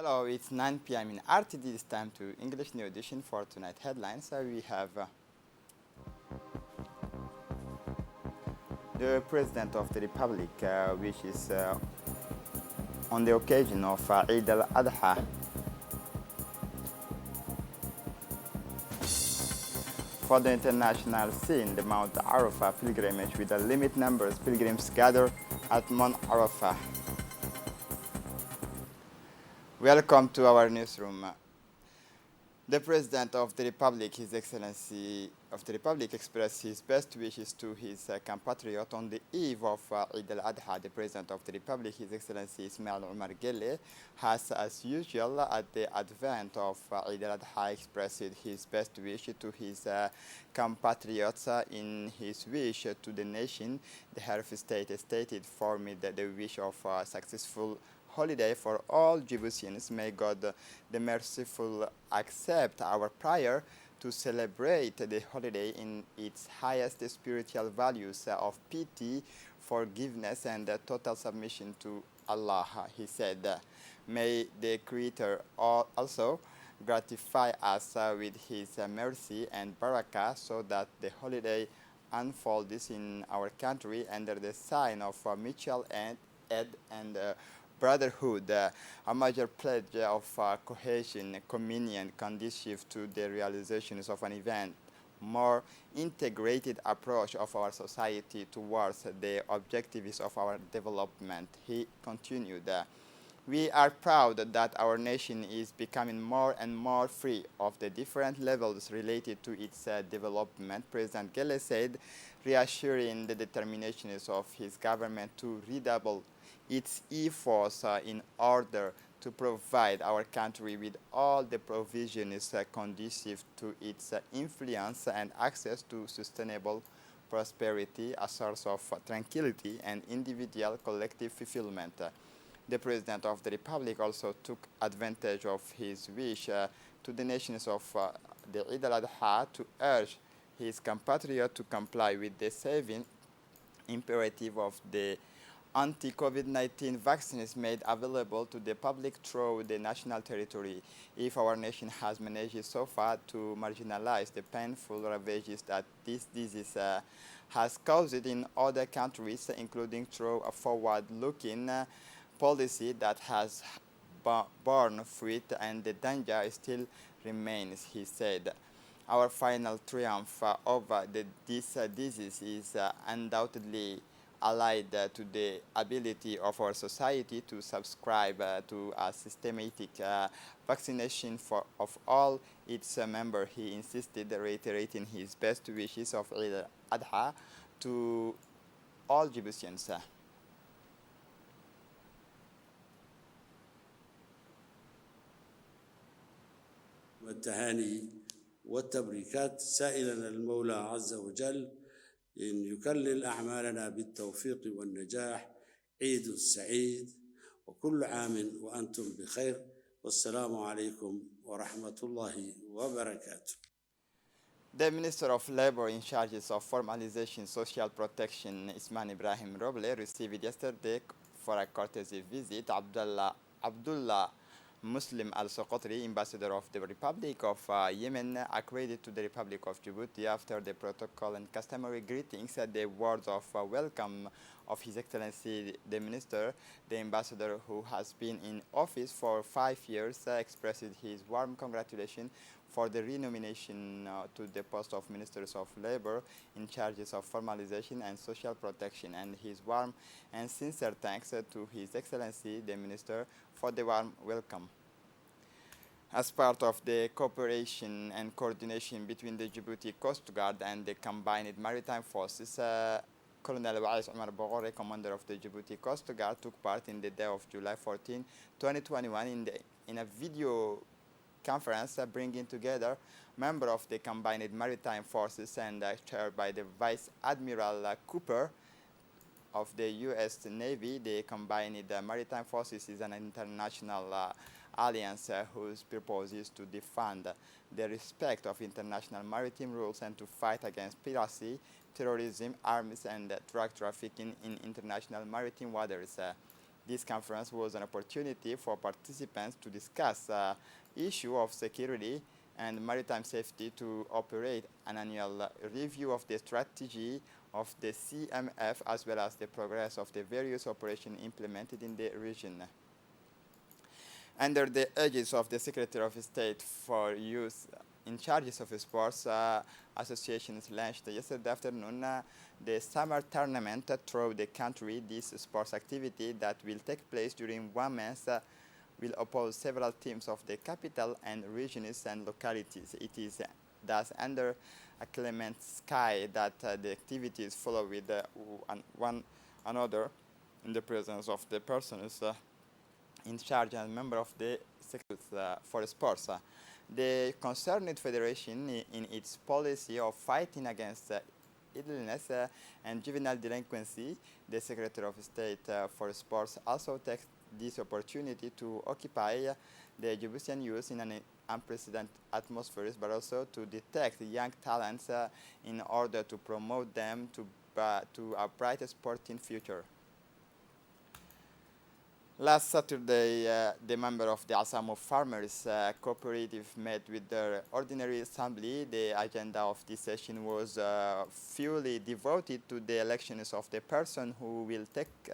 Hello, it's 9 p.m. in RTD. It's time to English New Edition for tonight headlines. We have the President of the Republic, which is on the occasion of Eid al-Adha. For the international scene, the Mount Arafah pilgrimage with a limited numbers pilgrims gather at Mount Arafah. Welcome to our newsroom. The President of the Republic, His Excellency of the Republic, expressed his best wishes to his compatriot on the eve of Eid al-Adha. The President of the Republic, His Excellency Ismail Omar Guelleh, has, as usual, at the advent of Eid al-Adha, expressed his best wish to his compatriots. In his wish to the nation, the head of state stated for me that the wish of successful holiday for all Djiboutians. May God the Merciful accept our prayer to celebrate the holiday in its highest spiritual values of pity, forgiveness, and total submission to Allah. He said, may the Creator also gratify us with His mercy and barakah so that the holiday unfolds in our country under the sign of mutual aid and brotherhood, a major pledge of cohesion, communion, conducive to the realizations of an event, more integrated approach of our society towards the objectives of our development. He continued, we are proud that our nation is becoming more and more free of the different levels related to its development. President Guelleh said, reassuring the determinations of his government to redouble its efforts in order to provide our country with all the provisions conducive to its influence and access to sustainable prosperity, a source of tranquility and individual collective fulfillment. The President of the Republic also took advantage of his wish to the nations of the Eid al-Adha to urge his compatriot to comply with the saving imperative of the anti-COVID-19 vaccines made available to the public through the national territory. If our nation has managed so far to marginalize the painful ravages that this disease has caused in other countries, including through a forward-looking policy that has borne fruit, and the danger still remains, he said. Our final triumph over this disease is undoubtedly allied to the ability of our society to subscribe to a systematic vaccination of all its members. He insisted, reiterating his best wishes of Eid al-Adha to all Djiboutians. والتهاني والتبريكات سائلا المولى عز وجل إن يكلل أعمالنا بالتوفيق والنجاح. عيد سعيد وكل عام وأنتم بخير والسلام عليكم ورحمة الله وبركاته. The Minister of Labor in charge of formalization social protection, Ismail Ibrahim Roble, received yesterday for a courtesy visit Abdullah Muslim al-Soqotri, ambassador of the Republic of Yemen, accredited to the Republic of Djibouti. After the protocol and customary greetings, the words of welcome of His Excellency the Minister, the ambassador who has been in office for 5 years, expressed his warm congratulations for the renomination to the post of Ministers of Labor in charges of formalization and social protection, and his warm and sincere thanks to His Excellency the Minister for the warm welcome. As part of the cooperation and coordination between the Djibouti Coast Guard and the combined maritime forces, Colonel Wais Omar Bogore, commander of the Djibouti Coast Guard, took part in the day of July 14, 2021 in a video conference bringing together members of the combined maritime forces and chaired by the Vice Admiral Cooper of the U.S. Navy. The combined maritime forces is an international alliance whose purpose is to defend the respect of international maritime rules and to fight against piracy, terrorism, arms, and drug trafficking in international maritime waters. This conference was an opportunity for participants to discuss issue of security and maritime safety, to operate an annual review of the strategy of the CMF, as well as the progress of the various operations implemented in the region. Under the aegis of the Secretary of State for Youth in charges of sports, associations launched yesterday afternoon the summer tournament throughout the country. This sports activity that will take place during 1 month will oppose several teams of the capital and regions and localities. It is thus under a clement sky that the activities follow with one another in the presence of the persons in charge and member of the Secretariat for Sports. The concerned federation, in its policy of fighting against idleness and juvenile delinquency, the Secretary of State for Sports also takes this opportunity to occupy the Djiboutian youth in an unprecedented atmosphere, but also to detect young talents in order to promote them to a bright sporting future. Last Saturday, the members of the Asamo Farmers Cooperative met with their ordinary assembly. The agenda of this session was fully devoted to the elections of the person who will take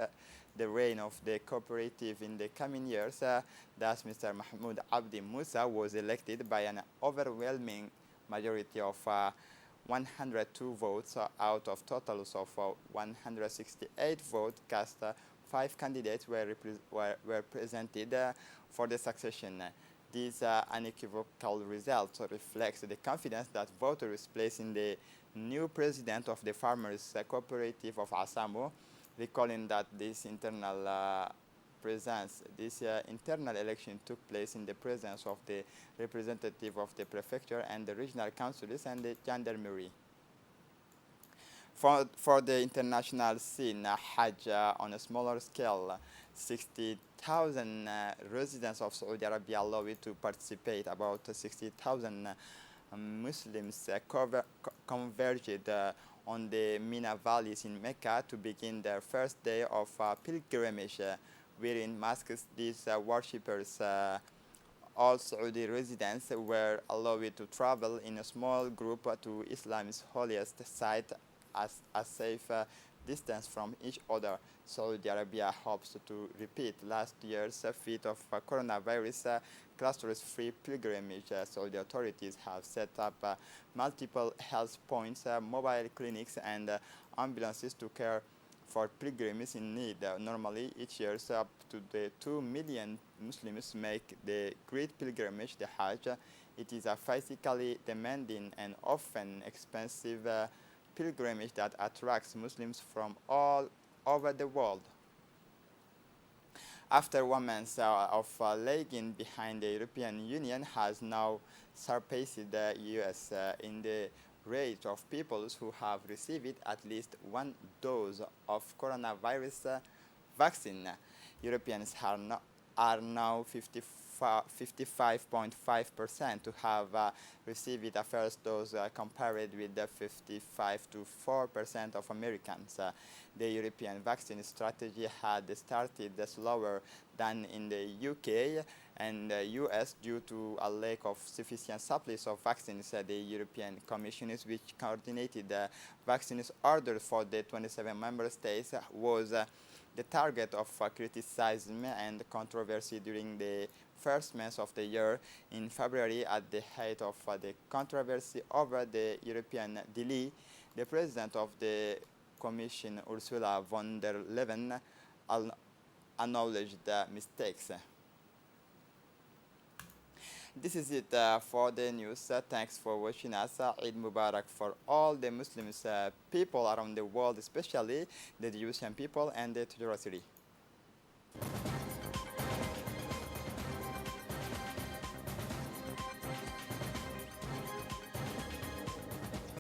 the reign of the cooperative in the coming years. Thus, Mr. Mahmoud Abdi Musa was elected by an overwhelming majority of 102 votes out of totals of 168 votes cast. 5 candidates were presented for the succession. This unequivocal result reflects the confidence that voters place in the new president of the Farmers Cooperative of Asamo, recalling that this internal election took place in the presence of the representative of the prefecture and the regional councils and the gendarmerie. For the international scene, Hajj on a smaller scale, 60,000 residents of Saudi Arabia allowed to participate. About 60,000 Muslims converged on the Mina valleys in Mecca to begin their first day of pilgrimage. Within mosques, these worshippers, all Saudi residents, were allowed to travel in a small group to Islam's holiest site, as a safe distance from each other. Saudi Arabia hopes to repeat last year's feat of coronavirus clusters-free pilgrimage. Saudi authorities have set up multiple health points, mobile clinics, and ambulances to care for pilgrims in need. Normally, each year, up to the 2 million Muslims make the great pilgrimage, the Hajj. It is a physically demanding and often expensive pilgrimage that attracts Muslims from all over the world. After 1 month of lagging behind, the European Union has now surpassed the US in the rate of people who have received at least 1 dose of coronavirus vaccine. Europeans are now 55.5% to have received a first dose, compared with the 55 to 4% of Americans. The European vaccine strategy had started slower than in the UK and US due to a lack of sufficient supplies of vaccines. The European Commission, which coordinated the vaccines ordered for the 27 member states, was the target of criticism and controversy during the first month of the year. In February, at the height of the controversy over the European delay, the president of the Commission, Ursula von der Leyen, acknowledged the mistakes. This is it for the news. Thanks for watching us. Eid Mubarak for all the Muslims people around the world, especially the Jewish people and the Torah city.